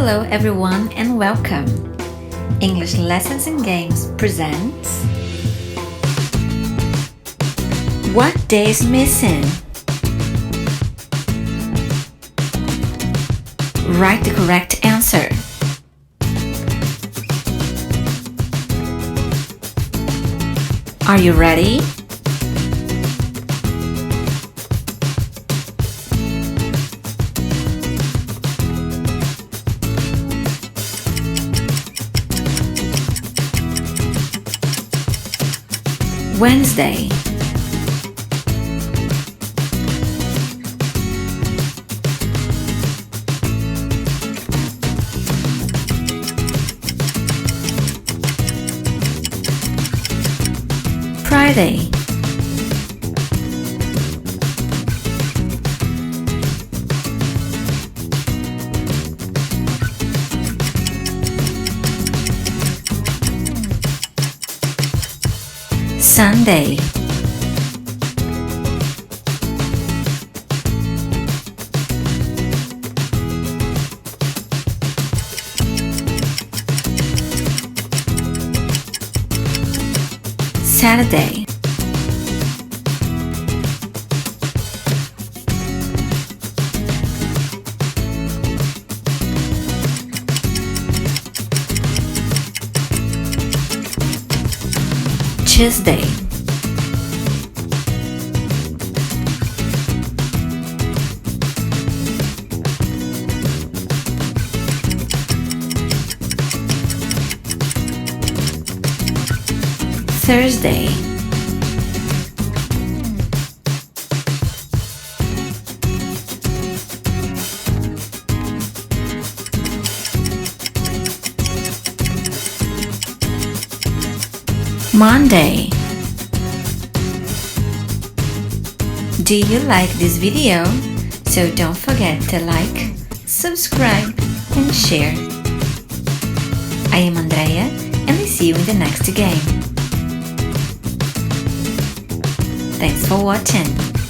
Hello everyone and welcome! English Lessons and Games presents What Day is Missing? Write the correct answer. Are you ready? Wednesday, Friday, Sunday, Saturday, Tuesday, Thursday, Monday. Do you like this video? So don't forget to like, subscribe and share. I am Andrea and I see you in the next game. Thanks for watching.